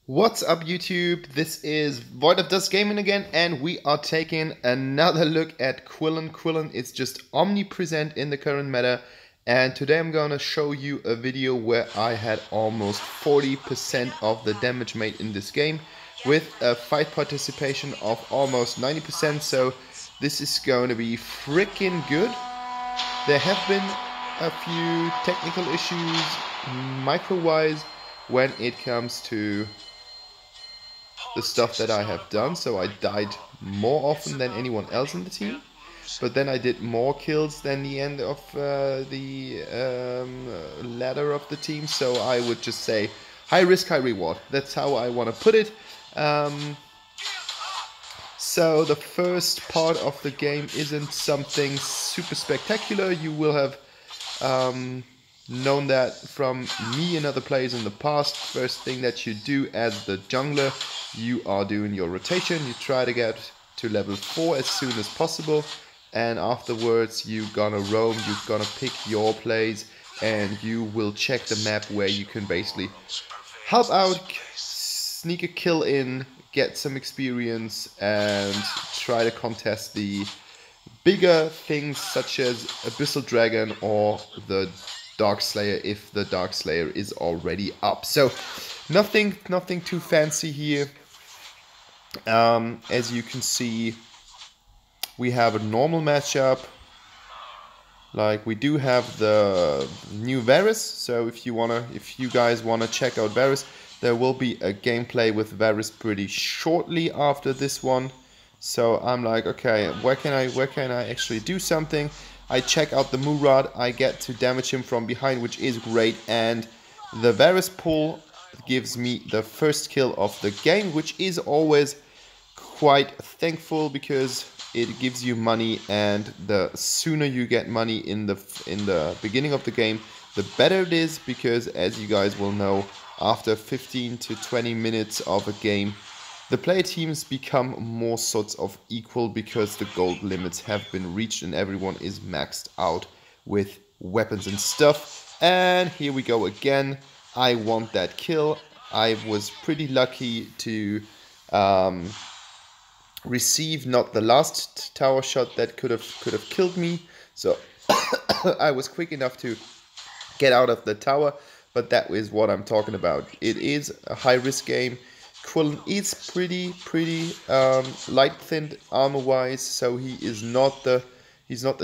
What's up YouTube? This is Void of Dust Gaming again, and we are taking another look at Quillen. Quillen is just omnipresent in the current meta, and today I'm gonna show you a video where I had almost 40% of the damage made in this game with a fight participation of almost 90%, so this is going to be freaking good. There have been a few technical issues micro-wise when it comes to the stuff that I have done, so I died more often than anyone else in the team, but then I did more kills than the end of the ladder of the team, so I would just say high risk, high reward. That's how I want to put it. So the first part of the game isn't something super spectacular. You will have known that from me and other players in the past. First thing that you do as the jungler, you are doing your rotation. You try to get to level 4 as soon as possible, and afterwards you gonna roam, you're gonna pick your plays, and you will check the map where you can basically help out, sneak a kill in, get some experience, and try to contest the bigger things such as Abyssal Dragon or the Dark Slayer if the Dark Slayer is already up. So nothing too fancy here. As you can see, we have a normal matchup. Like, we do have the new Varus, so if you guys wanna check out Varus, there will be a gameplay with Varus pretty shortly after this one. So I'm like, okay, where can I actually do something? I check out the Murad, I get to damage him from behind, which is great, and the Varus pull gives me the first kill of the game, which is always quite thankful because it gives you money, and the sooner you get money in the beginning of the game, the better it is, because as you guys will know, after 15 to 20 minutes of a game, the player teams become more sorts of equal because the gold limits have been reached and everyone is maxed out with weapons and stuff. And here we go again. I want that kill. I was pretty lucky to receive not the last tower shot that could have killed me. So I was quick enough to get out of the tower, but that is what I'm talking about. It is a high risk game. Quillen is pretty light thinned armor wise, so he's not the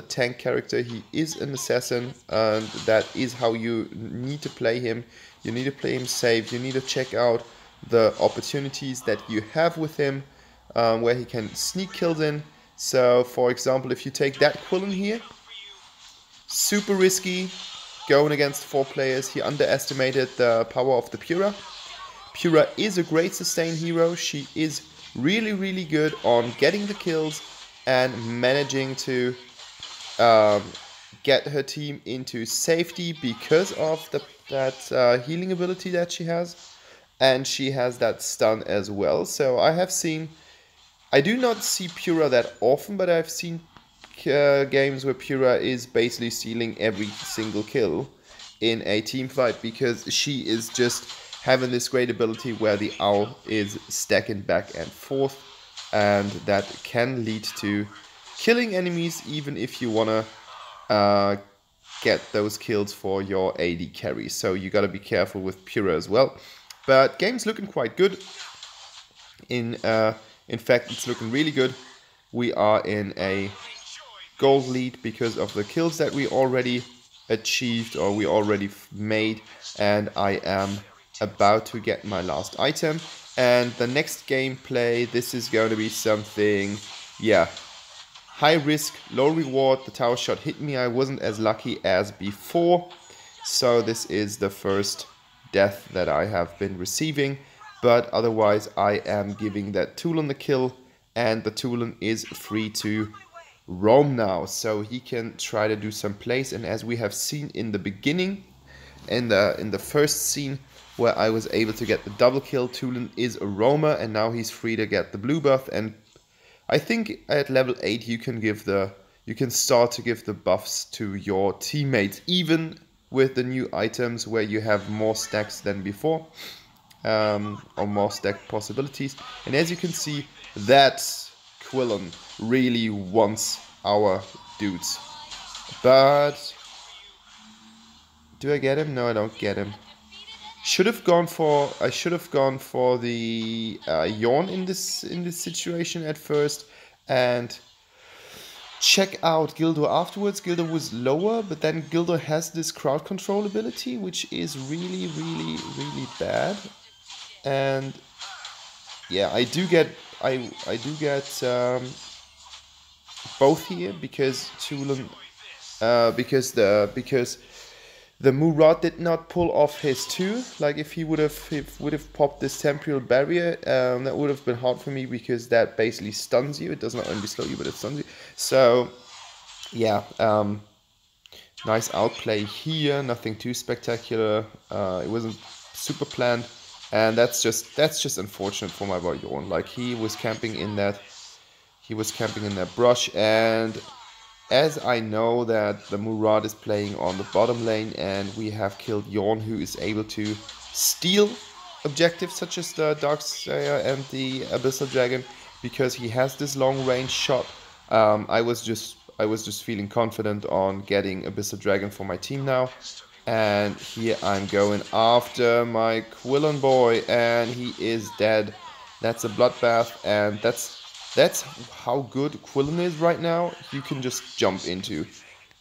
tank character. He is an assassin, and that is how you need to play him. You need to play him safe. You need to check out the opportunities that you have with him, where he can sneak kills in. So for example, if you take that Quillen here, super risky, going against 4 players. He underestimated the power of the Pura. Pura is a great sustain hero. She is really good on getting the kills and managing to get her team into safety because of that healing ability that she has, and she has that stun as well. So I do not see Pura that often, but I've seen games where Pura is basically stealing every single kill in a team fight because she is just having this great ability where the owl is stacking back and forth, and that can lead to killing enemies even if you want to get those kills for your AD carry. So you got to be careful with Pura as well. But game's looking quite good. In fact, it's looking really good. We are in a gold lead because of the kills that we already achieved or we already made, and I am about to get my last item. And the next gameplay, this is going to be something, yeah, high risk, low reward. The tower shot hit me. I wasn't as lucky as before, so this is the first death that I have been receiving, but otherwise I am giving that Quillen the kill, and the Quillen is free to roam now, so he can try to do some plays. And as we have seen in the beginning, in the first scene where I was able to get the double kill, Quillen is a roamer, and now he's free to get the blue buff. And I think at level 8 you can start to give the buffs to your teammates, even with the new items where you have more stacks than before. or more stacked possibilities. And as you can see, that Quillen really wants our dudes. But do I get him? No, I don't get him. I should have gone for the Yawn in this situation at first, and check out Gildo afterwards. Gildo was lower, but then Gildo has this crowd control ability, which is really, really, really bad. And yeah, I do get both here because Tulin because the Murad did not pull off his 2. Like if he would have popped this temporal barrier, that would have been hard for me because that basically stuns you. It does not only slow you, but it stuns you. So yeah, nice outplay here. Nothing too spectacular. It wasn't super planned, and that's just unfortunate for my boy Jorn. Like he was camping in that brush, and as I know that the Murad is playing on the bottom lane and we have killed Yorn, who is able to steal objectives such as the Darkslayer and the Abyssal Dragon because he has this long range shot. I was just feeling confident on getting Abyssal Dragon for my team now. And here I'm going after my Quillen boy, and he is dead. That's a bloodbath, and that's how good Quillen is right now. You can just jump into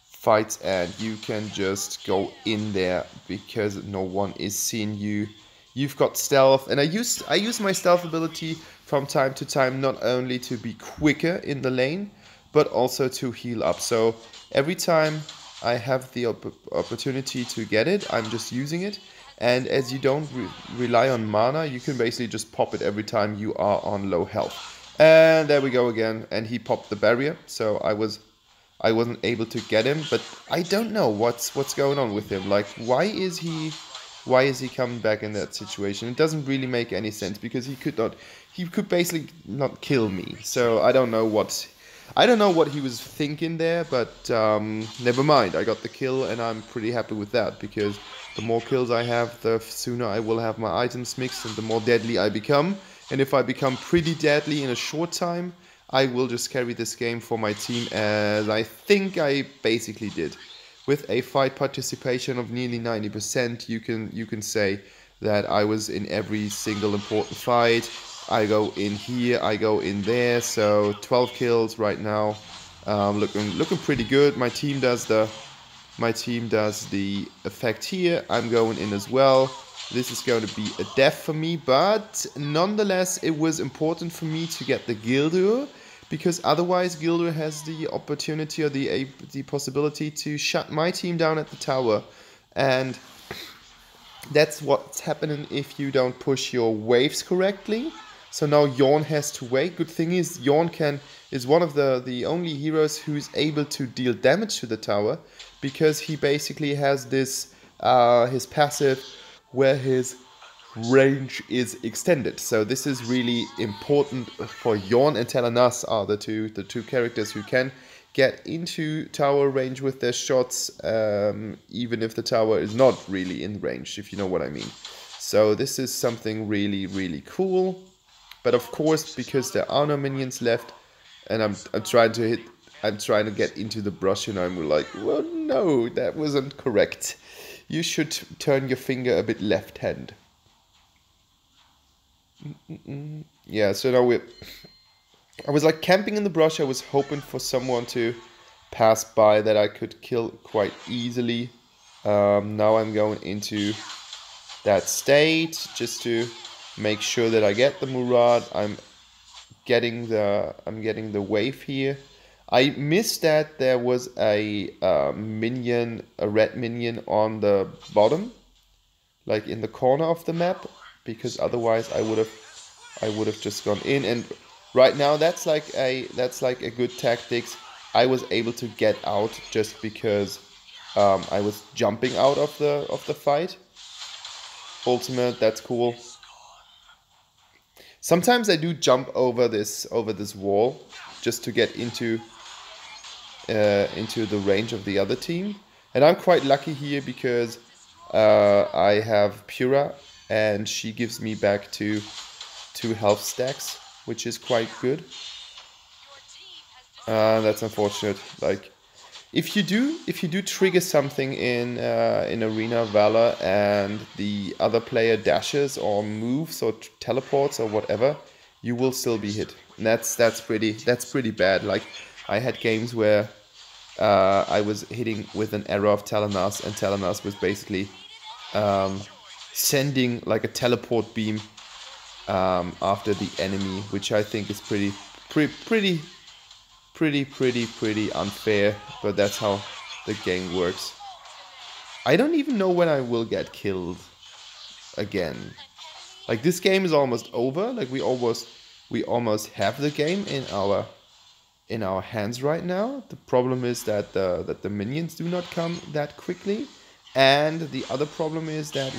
fights and you can just go in there because no one is seeing you. You've got stealth, and I use my stealth ability from time to time not only to be quicker in the lane, but also to heal up. So every time I have the opportunity to get it, I'm just using it. And as you don't rely on mana, you can basically just pop it every time you are on low health. And there we go again, and he popped the barrier, so I wasn't able to get him. But I don't know what's going on with him. Like, why is he coming back in that situation? It doesn't really make any sense because he could basically not kill me. So I don't know what he was thinking there, but never mind. I got the kill, and I'm pretty happy with that because the more kills I have, the sooner I will have my items mixed, and the more deadly I become. And if I become pretty deadly in a short time, I will just carry this game for my team, as I think I basically did. With a fight participation of nearly 90%, you can say that I was in every single important fight. I go in here, I go in there, so 12 kills right now. Looking pretty good. My team does the effect here. I'm going in as well. This is going to be a death for me, but nonetheless, it was important for me to get the Gildur, because otherwise Gildur has the opportunity or the possibility to shut my team down at the tower. And that's what's happening if you don't push your waves correctly. So now Yorn has to wait. Good thing is Yorn is one of the only heroes who is able to deal damage to the tower, because he basically has this his passive where his range is extended. So this is really important for Yorn, and Telenas are the two characters who can get into tower range with their shots, even if the tower is not really in range, if you know what I mean. So this is something really, really cool. But of course, because there are no minions left, and I'm trying to get into the brush, and I'm like, well, no, that wasn't correct. You should turn your finger a bit left hand. Yeah, so now I was like camping in the brush. I was hoping for someone to pass by that I could kill quite easily. Now I'm going into that state just to make sure that I get the Murad. I'm getting the wave here. I missed that there was a red minion on the bottom, like in the corner of the map, because otherwise I would have just gone in. And right now that's like a good tactics. I was able to get out just because I was jumping out of the fight. Ultimate, that's cool. Sometimes I do jump over this wall just to get into the range of the other team, and I'm quite lucky here because I have Pura and she gives me back to 2 health stacks, which is quite good. That's unfortunate. Like, if you do trigger something in Arena Valor and the other player dashes or moves or teleports or whatever, you will still be hit. And that's pretty bad. Like, I had games where I was hitting with an error of Telenas, and Telenas was basically sending like a teleport beam after the enemy, which I think is pretty unfair, but that's how the game works. I don't even know when I will get killed again. Like, this game is almost over. Like, we almost have the game in our hands right now. The problem is that the minions do not come that quickly, and the other problem is that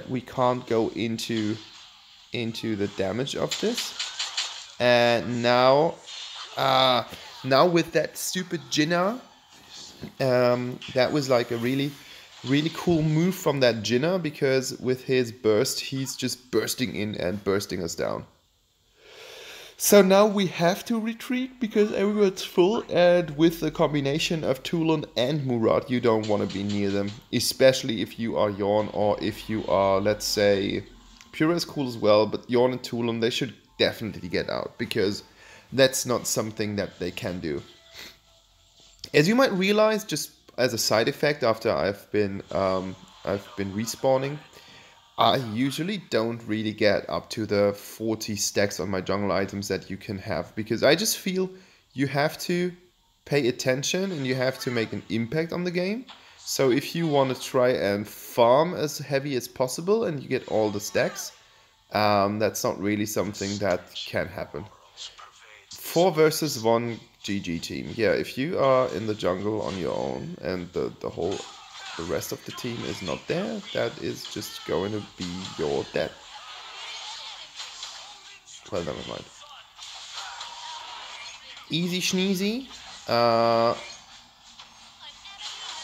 we can't go into the damage of this. And now with that stupid Jinna, that was like a really cool move from that Jinna, because with his burst he's just bursting in and bursting us down. So now we have to retreat because everyone's full, and with the combination of Tulun and Murat, you don't want to be near them, especially if you are Yorn, or if you are, let's say, Pura is cool as well, but Yorn and Tulun, they should definitely get out, because that's not something that they can do. As you might realize, just as a side effect, after I've been respawning, I usually don't really get up to the 40 stacks on my jungle items that you can have, because I just feel you have to pay attention and you have to make an impact on the game. So if you want to try and farm as heavy as possible and you get all the stacks, that's not really something that can happen. 4 versus 1 GG team. Yeah, if you are in the jungle on your own and the rest of the team is not there, that is just going to be your death. Well, never mind. Easy schneezy.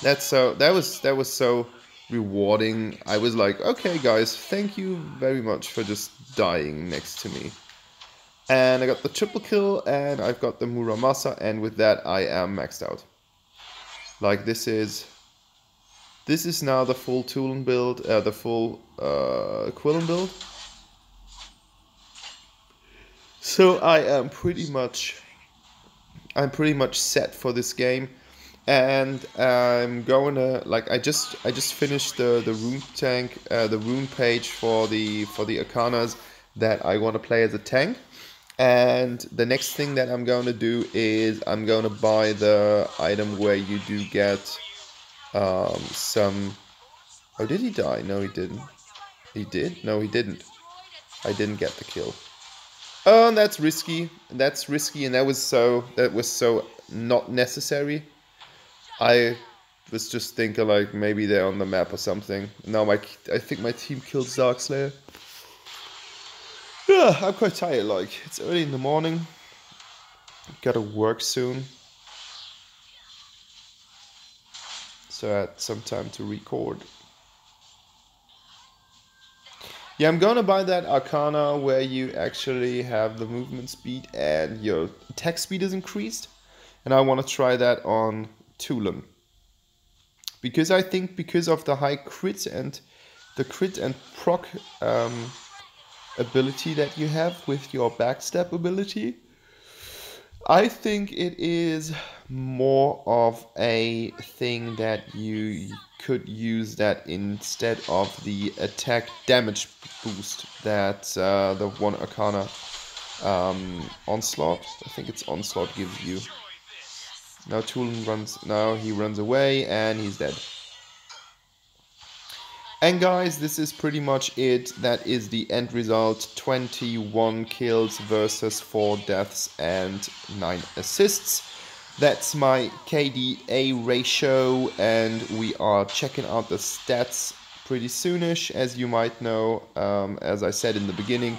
That was so rewarding. I was like, okay guys, thank you very much for just dying next to me. And I got the triple kill, and I've got the Muramasa, and with that I am maxed out. Like, this is now the full Tulun build, the full Quillen build. So I am pretty much set for this game, and I'm going to, like, I just finished the rune tank, the rune page for the Arcanas that I want to play as a tank. And the next thing that I'm going to do is I'm going to buy the item where you do get some... Oh, did he die? No, he didn't. He did? No, he didn't. I didn't get the kill. Oh, and that's risky. That's risky, and that was so not necessary. I was just thinking, like, maybe they're on the map or something. Now I think my team killed Darkslayer. Yeah, I'm quite tired. Like, it's early in the morning. Gotta work soon. So I had some time to record. Yeah, I'm gonna buy that Arcana where you actually have the movement speed and your attack speed is increased. And I want to try that on Tulun. Because I think because of the high crit and proc ability that you have with your backstab ability, I think it is more of a thing that you could use that instead of the attack damage boost that the one Arcana Onslaught, I think it's Onslaught, gives you. Now Tulun he runs away and he's dead. And guys, this is pretty much it. That is the end result. 21 kills versus 4 deaths and 9 assists. That's my KDA ratio, and we are checking out the stats pretty soonish. As you might know, as I said in the beginning,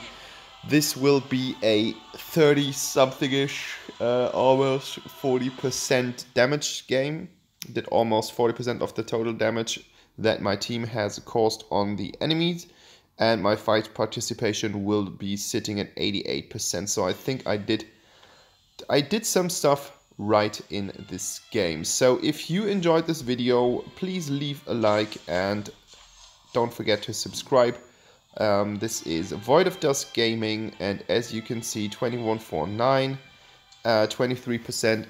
this will be a 30-something-ish, almost 40% damage game. Did almost 40% of the total damage that my team has caused on the enemies, and my fight participation will be sitting at 88%. So I think I did some stuff right in this game. So if you enjoyed this video, please leave a like and don't forget to subscribe. This is Void of Dusk Gaming, and as you can see, 2149, 23%.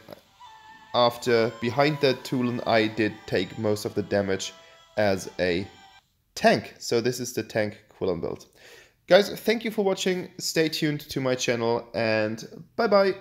After behind that Quillen, I did take most of the damage as a tank. So this is the tank Quillen build. Guys, thank you for watching. Stay tuned to my channel, and bye bye.